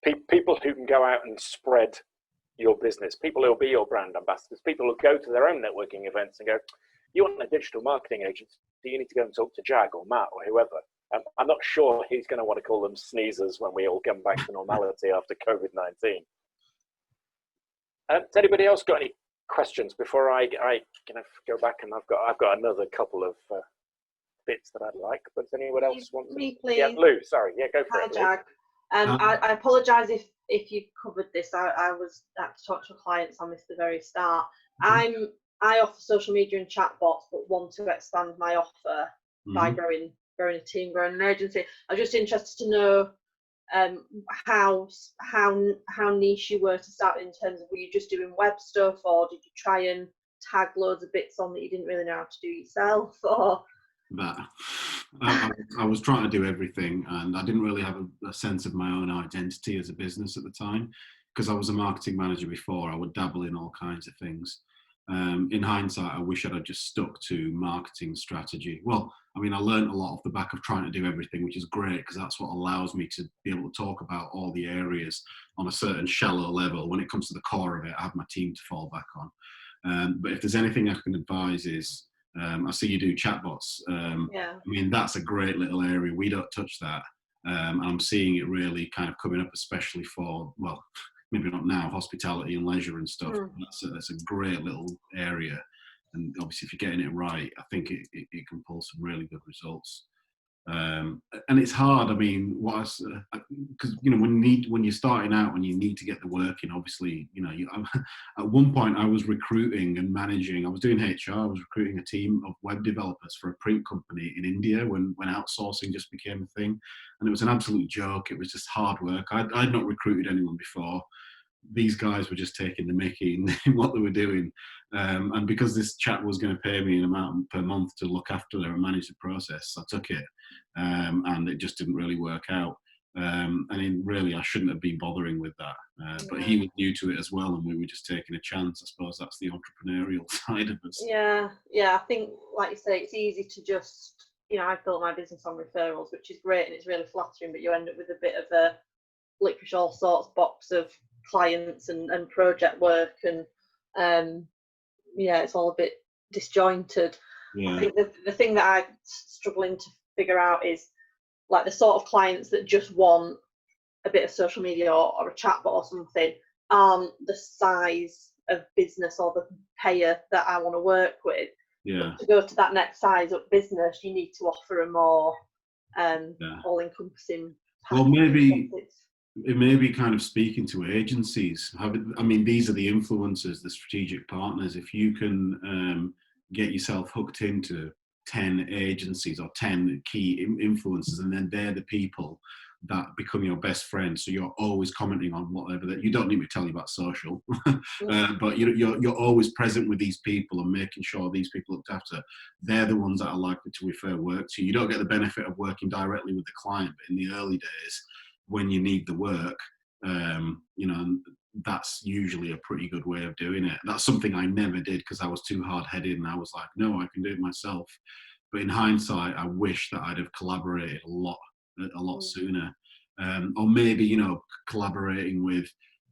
People who can go out and spread your business, people who will be your brand ambassadors, people who go to their own networking events and go, you want a digital marketing agency, you need to go and talk to Jag or Matt or whoever. I'm not sure he's going to want to call them sneezers when we all come back to normality after COVID-19. Has anybody else got any questions before I go back? And I've got another couple of bits that I'd like. But does anyone else want to? Me, please. Yeah, Lou. Sorry. Yeah, go for Hi, it. Jag. I apologise if you covered this. I was at to talk to clients. I missed the very start. I offer social media and chatbots, but want to expand my offer by growing a team, growing an agency. I'm just interested to know how niche you were to start in terms of, were you just doing web stuff, or did you try and tag loads of bits on that you didn't really know how to do yourself, or? That I was trying to do everything, and I didn't really have a sense of my own identity as a business at the time, because I was a marketing manager before. I would dabble in all kinds of things. In hindsight, I wish I'd have just stuck to marketing strategy. Well, I mean, I learned a lot off the back of trying to do everything, which is great, because that's what allows me to be able to talk about all the areas on a certain shallow level. When it comes to the core of it, I have my team to fall back on. But if there's anything I can advise is, I see you do chatbots. Yeah. I mean, that's a great little area. We don't touch that. I'm seeing it really kind of coming up, especially for, well, maybe not now, hospitality and leisure and stuff. That's a great little area. And obviously, if you're getting it right, I think it can pull some really good results. And it's hard. I mean, because when you're starting out and you need to get the work in, obviously, at one point I was recruiting and managing. I was doing HR. I was recruiting a team of web developers for a print company in India when outsourcing just became a thing, and it was an absolute joke. It was just hard work. I'd not recruited anyone before. These guys were just taking the mickey in what they were doing. And because this chap was going to pay me an amount per month to look after them and manage the process, I took it. And it just didn't really work out. Really, I shouldn't have been bothering with that. But he was new to it as well, and we were just taking a chance. I suppose that's the entrepreneurial side of us. Yeah. I think, like you say, it's easy to just, I've built my business on referrals, which is great and it's really flattering, but you end up with a bit of a licorice all sorts box of clients and project work, and it's all a bit disjointed. I think the thing that I'm struggling to figure out is like the sort of clients that just want a bit of social media or a chatbot or something aren't the size of business or the payer that I want to work with. But to go to that next size up business, you need to offer a more all-encompassing package. Well, maybe it may be kind of speaking to agencies. I mean, these are the influencers, the strategic partners. If you can get yourself hooked into 10 agencies or 10 key influencers, and then they're the people that become your best friends. So you're always commenting on whatever that you don't need me to tell you about social, but you're always present with these people and making sure these people looked after. They're the ones that are likely to refer work to you. You don't get the benefit of working directly with the client, but in the early days, when you need the work, that's usually a pretty good way of doing it. That's something I never did because I was too hard-headed, and I was like, no, I can do it myself. But in hindsight, I wish that I'd have collaborated a lot sooner, or maybe collaborating with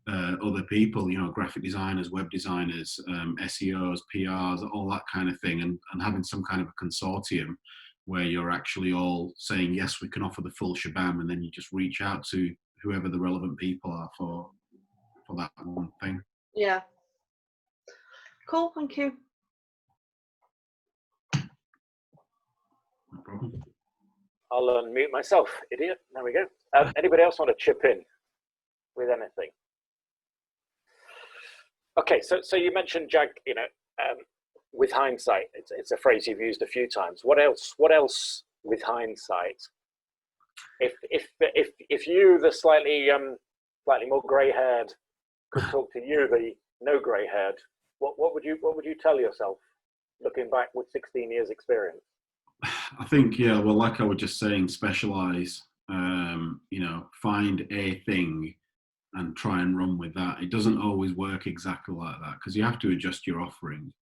other people, graphic designers, web designers, SEOs, PRs, all that kind of thing, and having some kind of a consortium where you're actually all saying, yes, we can offer the full shabam, and then you just reach out to whoever the relevant people are for that one thing. Yeah. Cool, thank you. No problem. I'll unmute myself, idiot. There we go. Anybody else want to chip in with anything? Okay, so you mentioned, Jag, with hindsight, it's a phrase you've used a few times. What else with hindsight? If you, the slightly more grey-haired, could talk to you, the no grey-haired, what would you tell yourself looking back with 16 years experience? I think, well, like I was just saying, specialize, find a thing and try and run with that. It doesn't always work exactly like that because you have to adjust your offering.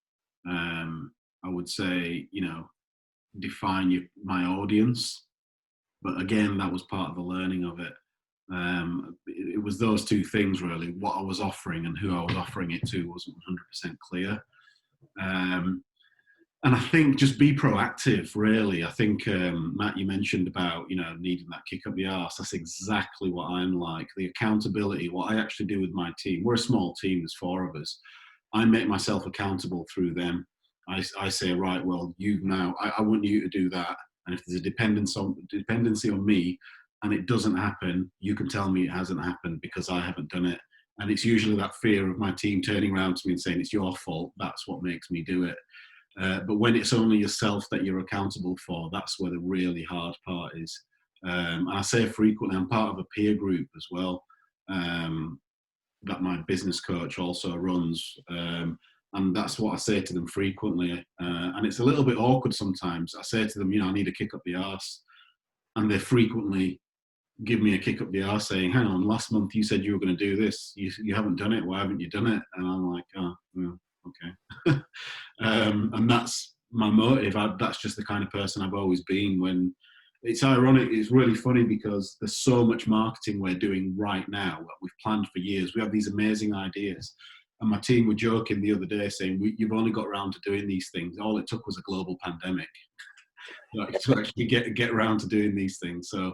I would say, define my audience. But again, that was part of the learning of it. It was those two things really. What I was offering and who I was offering it to wasn't 100% clear. And I think just be proactive, really. I think, Matt, you mentioned about, needing that kick up the arse. That's exactly what I'm like. The accountability, what I actually do with my team. We're a small team, there's 4 of us. I make myself accountable through them. I say, right, well, I want you to do that. And if there's a dependency on me and it doesn't happen, you can tell me it hasn't happened because I haven't done it. And it's usually that fear of my team turning around to me and saying, it's your fault. That's what makes me do it. But when it's only yourself that you're accountable for, that's where the really hard part is. And I say frequently, I'm part of a peer group as well, that my business coach also runs. And that's what I say to them frequently. And it's a little bit awkward sometimes. I say to them, I need a kick up the arse. And they frequently give me a kick up the arse saying, hang on, last month you said you were going to do this. You haven't done it. Why haven't you done it? And I'm like, oh, well, okay. And that's my motive. That's just the kind of person I've always been. When it's ironic, it's really funny because there's so much marketing we're doing right now that we've planned for years. We have these amazing ideas. And my team were joking the other day saying, you've only got around to doing these things. All it took was a global pandemic to actually get around to doing these things. So,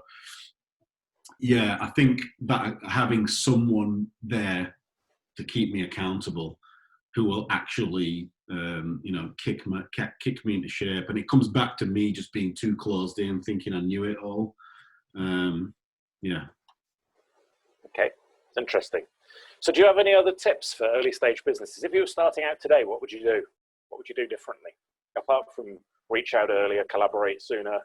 yeah, I think that having someone there to keep me accountable, who will actually, kick me into shape, and it comes back to me just being too closed in, thinking I knew it all. Yeah. Okay, it's interesting. So, do you have any other tips for early stage businesses? If you were starting out today, what would you do? What would you do differently, apart from reach out earlier, collaborate sooner?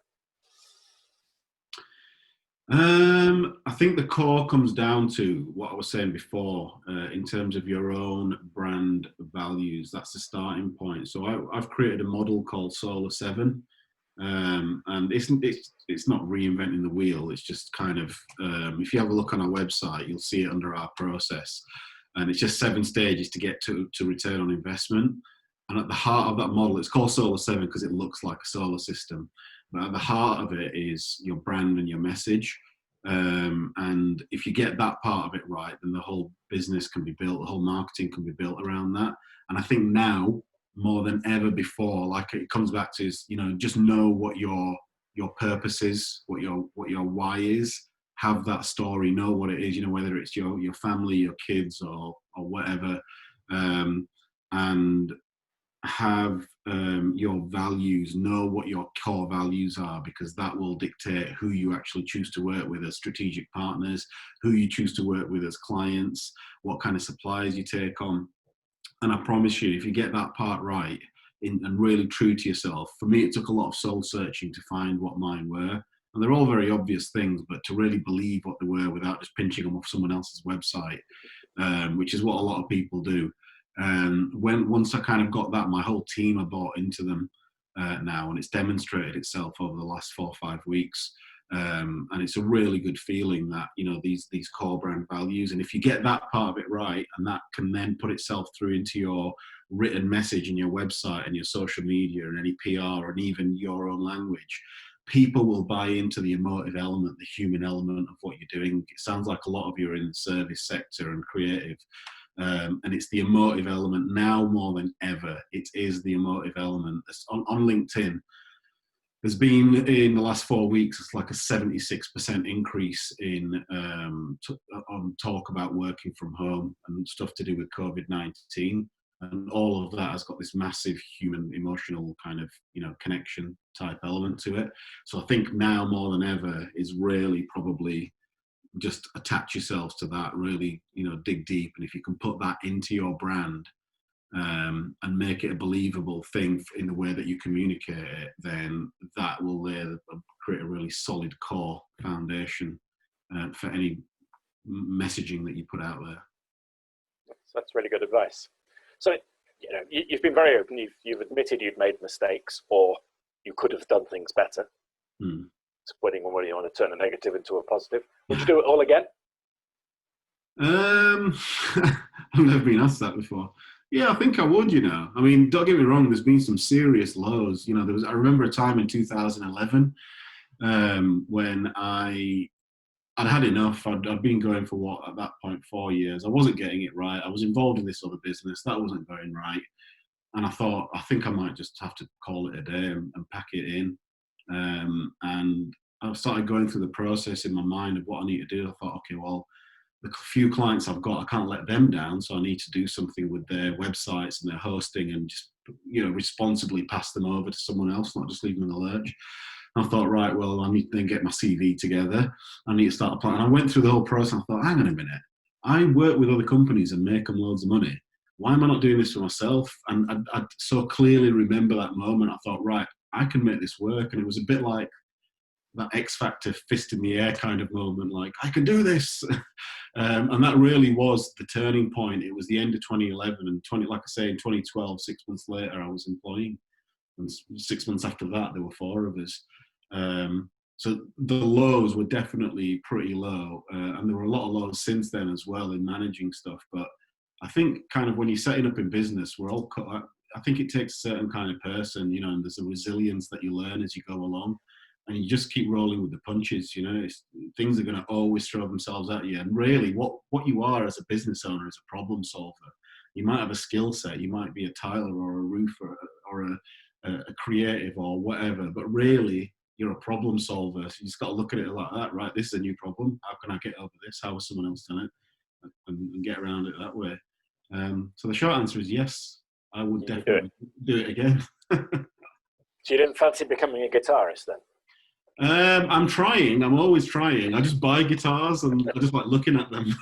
I think the core comes down to what I was saying before, in terms of your own brand values. That's the starting point. So I've created a model called Solar 7, and it's not reinventing the wheel. It's just kind of, if you have a look on our website, you'll see it under our process, and it's just 7 stages to get to return on investment. And at the heart of that model, it's called Solar 7 because it looks like a solar system. But at the heart of it is your brand and your message. And if you get that part of it right, then the whole business can be built, the whole marketing can be built around that. And I think now, more than ever before, like it comes back to is, just know what your purpose is, what your why is. Have that story, know what it is, whether it's your family, your kids, or whatever. And have your values, know what your core values are, because that will dictate who you actually choose to work with as strategic partners, who you choose to work with as clients, what kind of suppliers you take on. And I promise you, if you get that part right and really true to yourself, for me, it took a lot of soul searching to find what mine were. And they're all very obvious things, but to really believe what they were without just pinching them off someone else's website, which is what a lot of people do. Once I kind of got that, my whole team are bought into them now, and it's demonstrated itself over the last 4 or 5 weeks. And it's a really good feeling that, these core brand values, and if you get that part of it right, and that can then put itself through into your written message and your website and your social media and any PR and even your own language, people will buy into the emotive element, the human element of what you're doing. It sounds like a lot of you are in the service sector and creative. And it's the emotive element now more than ever. It is the emotive element. On LinkedIn, there's been, in the last 4 weeks, it's like a 76% increase in on talk about working from home and stuff to do with COVID-19. And all of that has got this massive human emotional kind of, connection type element to it. So I think now more than ever is really probably just attach yourselves to that, really, dig deep. And if you can put that into your brand and make it a believable thing in the way that you communicate it, then that will create a really solid core foundation for any messaging that you put out there. That's really good advice. So, you've been very open. You've admitted you'd made mistakes, or you could have done things better. It's winning when you want to turn a negative into a positive. Would you do it all again? I've never been asked that before. Yeah, I think I would, I mean, don't get me wrong, there's been some serious lows. I remember a time in 2011 when I'd had enough. I'd been going for at that point 4 years. I wasn't getting it right. I was involved in this other business. That wasn't going right. And I thought, I think I might just have to call it a day and pack it in. And I started going through the process in my mind of what I need to do. I thought, okay, well, the few clients I've got, I can't let them down. So I need to do something with their websites and their hosting and just, responsibly pass them over to someone else, not just leave them in the lurch. And I thought, right, well, I need to then get my CV together. I need to start applying. And I went through the whole process. And I thought, hang on a minute. I work with other companies and make them loads of money. Why am I not doing this for myself? And I so clearly remember that moment. I thought, right, I can make this work. And it was a bit like that X Factor fist in the air kind of moment, like, I can do this. And that really was the turning point. It was the end of 2011 and like I say, in 2012, 6 months later, I was employing. And 6 months after that, there were 4 of us. So the lows were definitely pretty low. And there were a lot of lows since then as well in managing stuff. But I think kind of when you're setting up in business, I think it takes a certain kind of person, you know, and there's a resilience that you learn as you go along. And you just keep rolling with the punches, you know. Things are going to always throw themselves at you. And really, what you are as a business owner is a problem solver. You might have a skill set. You might be a tiler or a roofer or a creative or whatever. But really, you're a problem solver. So you just got to look at it like that, right? This is a new problem. How can I get over this? How has someone else done it? And get around it that way. So the short answer is yes. I would definitely do it again. So you didn't fancy becoming a guitarist then? I'm trying. I'm always trying. I just buy guitars and I just like looking at them.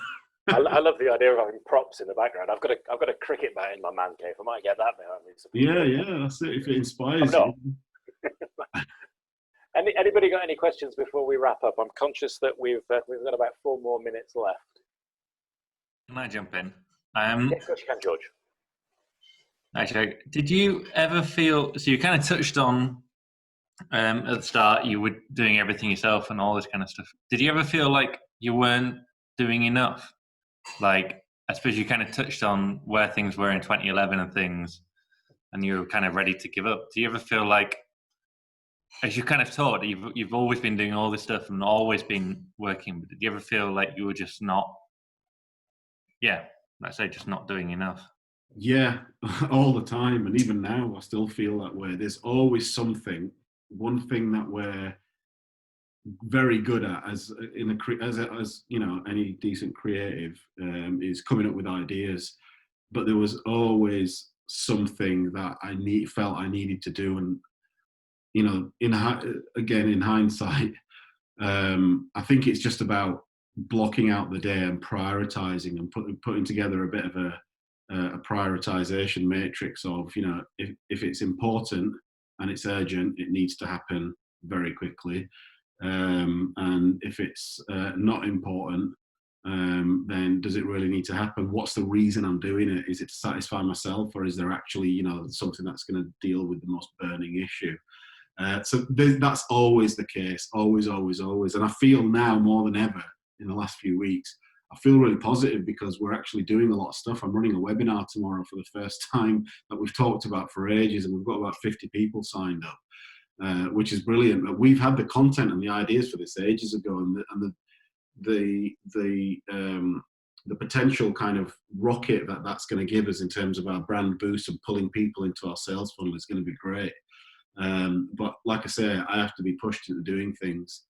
I love the idea of having props in the background. I've got a cricket bat in my man cave. I might get that behind me. Yeah, that's it. If it inspires you. Anybody got any questions before we wrap up? I'm conscious that we've got about 4 more minutes left. Can I jump in? Yes, of course you can, George. Actually, did you ever feel? So you kind of touched on at the start, you were doing everything yourself and all this kind of stuff. Did you ever feel like you weren't doing enough? Like, I suppose you kind of touched on where things were in 2011 and things, and you were kind of ready to give up. Do you ever feel like, as you kind of taught, you've always been doing all this stuff and always been working, but did you ever feel like you were just not, let's say just not doing enough? Yeah, all the time. And even now, I still feel that way. There's always something. One thing that we're very good at as you know, any decent creative is coming up with ideas. But there was always something that felt I needed to do. And, you know, in hindsight, I think it's just about blocking out the day and prioritizing and putting together a bit of a prioritization matrix of, you know, if it's important and it's urgent, it needs to happen very quickly. And if it's not important, then does it really need to happen? What's the reason I'm doing it? Is it to satisfy myself, or is there actually, you know, something that's going to deal with the most burning issue? So that's always the case, always. And I feel now more than ever in the last few weeks, I feel really positive because we're actually doing a lot of stuff. I'm running a webinar tomorrow for the first time that we've talked about for ages, and we've got about 50 people signed up, which is brilliant. But we've had the content and the ideas for this ages ago, and the potential kind of rocket that's going to give us in terms of our brand boost and pulling people into our sales funnel is going to be great. But like I say, I have to be pushed into doing things.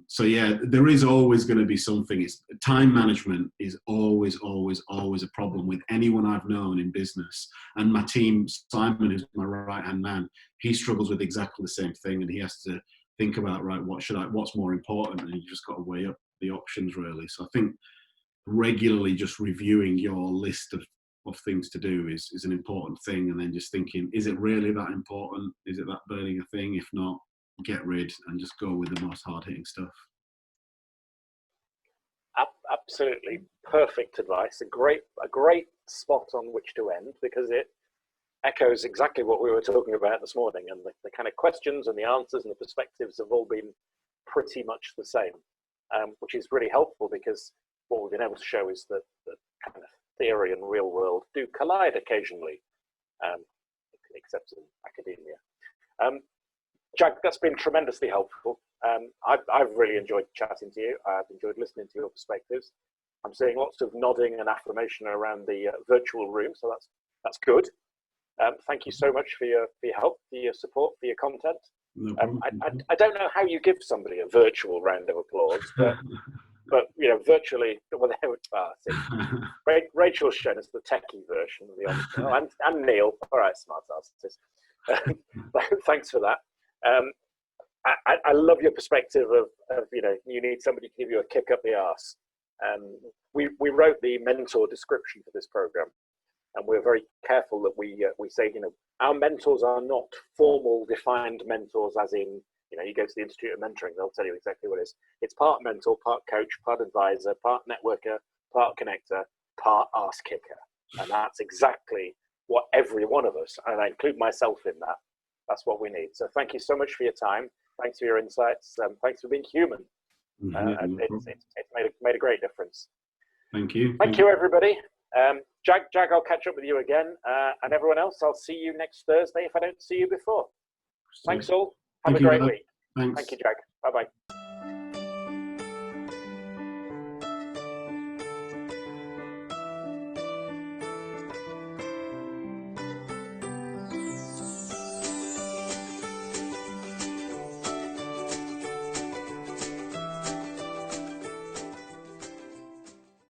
So yeah, there is always going to be something. It's time management is always a problem with anyone I've known in business. And my team, Simon, who's my right hand man, he struggles with exactly the same thing, and he has to think about, right, what's more important, and you just got to weigh up the options really. So I think regularly just reviewing your list of things to do is an important thing, and then just thinking, is it really that important? Is it that burning a thing? If not, get rid and just go with the most hard-hitting stuff. Absolutely perfect advice. A great spot on which to end, because it echoes exactly what we were talking about this morning, and the kind of questions and the answers and the perspectives have all been pretty much the same, which is really helpful, because what we've been able to show is that kind of theory and real world do collide occasionally, except in academia. Jag, that's been tremendously helpful. I've really enjoyed chatting to you. I've enjoyed listening to your perspectives. I'm seeing lots of nodding and affirmation around the virtual room, so that's good. Thank you so much for your help, for your support, for your content. No I don't know how you give somebody a virtual round of applause, but you know, virtually, well, Rachel's shown us the techie version of the and Neil. All right, smart asses. Thanks for that. I love your perspective of, you know, you need somebody to give you a kick up the arse. We wrote the mentor description for this program, and we're very careful that we say, you know, our mentors are not formal defined mentors, as in, you go to the Institute of Mentoring, they'll tell you exactly what it is. It's part mentor, part coach, part advisor, part networker, part connector, part ass kicker. And that's exactly what every one of us, and I include myself in that, that's what we need. So thank you so much for your time. Thanks for your insights. Thanks for being human. It's made a great difference. Thank you. Thank you, everybody. Jag, I'll catch up with you again. And everyone else, I'll see you next Thursday if I don't see you before. Thanks all. Have a great week. Thanks. Thank you, Jag. Bye-bye.